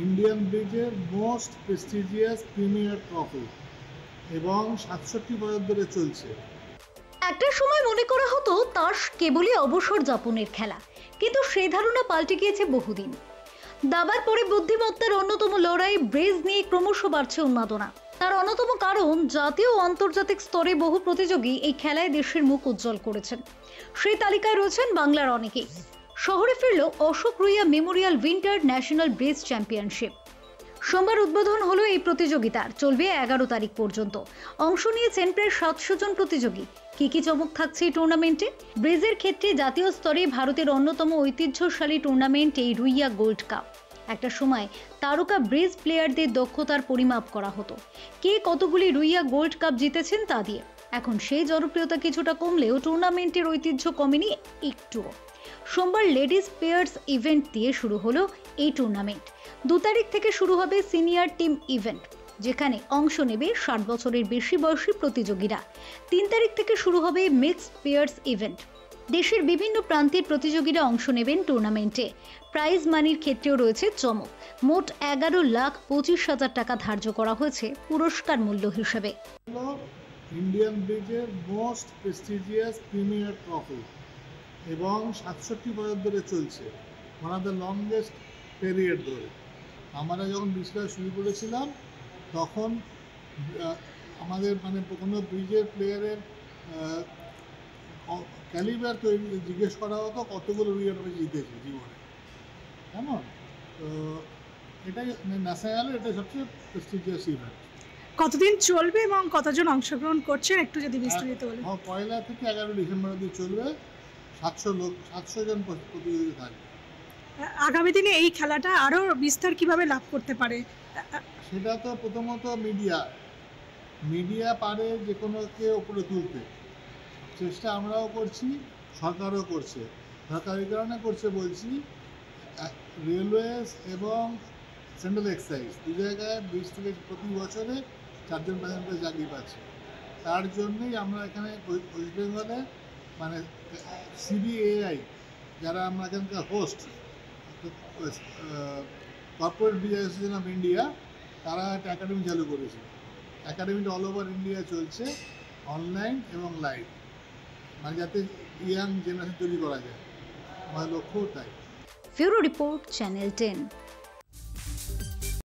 Indian ব্রিজের most prestigious premier trophy এবং ৬৭ বছর ধরে চলছে। একটা সময় মনে করা হতো তাস কেবলই অবসর যাপনের খেলা, কিন্তু সেই ধারণা পাল্টে গিয়েছে বহুদিন। দাবার পরে বুদ্ধিমত্তার অন্যতম লড়াই ব্রিজ নিয়ে ক্রমশ বাড়ছে উন্মাদনা। তার অন্যতম কারণ জাতীয় ও আন্তর্জাতিক স্তরে বহু প্রতিযোগী এই খেলায় দেশের মুখ উজ্জ্বল করেছেন। সেই তালিকায় রয়েছেন বাংলার অনেকেই। শহরে ফিরল Ashok Ruia memorial winter national bridge championship. সোমবার উদ্বোধন হলো এই প্রতিযোগিতার, চলবে 11 তারিখ পর্যন্ত। অংশ নিয়েছেন প্রায় 700 জন প্রতিযোগী। কি চমক থাকছে এই টুর্নামেন্টে? ব্রিজের ক্ষেত্রে জাতীয় স্তরে ভারতের অন্যতম ঐতিহ্যশালী টুর্নামেন্ট এই রুইয়া গোল্ড কাপ। একটা সময় তারকা ব্রিজ প্লেয়ারদের দক্ষতার পরিমাপ করা হতো, কে কতগুলি রুইয়া গোল্ড কাপ জিতেছেন তা দিয়ে। এখন সেই জনপ্রিয়তা কিছুটা কমলেও টুর্নামেন্টের ঐতিহ্য কমেনি একটুও। সোমবার লেডিজ পেয়ার্স ইভেন্ট দিয়ে শুরু হলো এই টুর্নামেন্ট। 2 তারিখ থেকে শুরু হবে সিনিয়র টিম ইভেন্ট, যেখানে অংশ নেবে 60 বছরের বেশি বয়সী প্রতিযোগীরা। 3 তারিখ থেকে শুরু হবে মিক্সড পেয়ার্স ইভেন্ট। দেশের বিভিন্ন প্রান্তের প্রতিযোগীরা অংশ নেবেন টুর্নামেন্টে। প্রাইজ মানির ক্ষেত্রেও রয়েছে চমক। মোট 11,25,000 টাকা ধার্য করা হয়েছে পুরস্কার মূল্য হিসেবে। ইন্ডিয়ান ব্রিজের মোস্ট প্রেস্টিজিয়াস প্রিমিয়ার ট্রফি এবং ৬৭ বছর ধরে চলছে, one of the longest period ধরে। আমরা যখন ব্রিজটা শুরু করেছিলাম তখন আমাদের কোনো ব্রিজের প্লেয়ারের ক্যালিবার তৈরি জিজ্ঞেস করা হতো কতগুলো উইকেট আমি জিতেছি জীবনে, কেমন? তো এটাই ন্যাশনাল, এটা সবচেয়ে প্রেস্টিজিয়াস ইভেন্ট। কতদিন চলবে এবং কতজন অংশগ্রহণ করছেন একটু যদি বিস্তারিত বলেন। 1 থেকে 11 ডিসেম্বর অবধি চলবে। 700 জন প্রতিযোগী থাকবে। আগামী দিনে এই খেলাটা আরও বিস্তার কিভাবে লাভ করতে পারে? সেটা তো প্রথমত মিডিয়া পারে যে কোনোকে ওপরে তুলতে, চেষ্টা আমরাও করছি, সরকারও করছে। সরকারি কারণে করছে বলছি, রেলওয়েজ এবং সেন্ট্রাল এক্সাইজ 2 জায়গায় 20 থেকে প্রতি বছরে 4 জন প্যাসেঞ্জার চাকরি পাচ্ছে। তার জন্যই আমরা এখানে ওয়েস্ট বেঙ্গলে CBAI, যারা আমরা এখানকার host, corporate bridge association of India, তারা একটা একাডেমি চালু করেছে। একাডেমিটা অল ওভার ইন্ডিয়া চলছে, অনলাইন এবং লাইভ, যাতে ইয়াং জেনারেশন তৈরি করা যায়। আমার লক্ষ্য তাই। Bureau report, channel 10।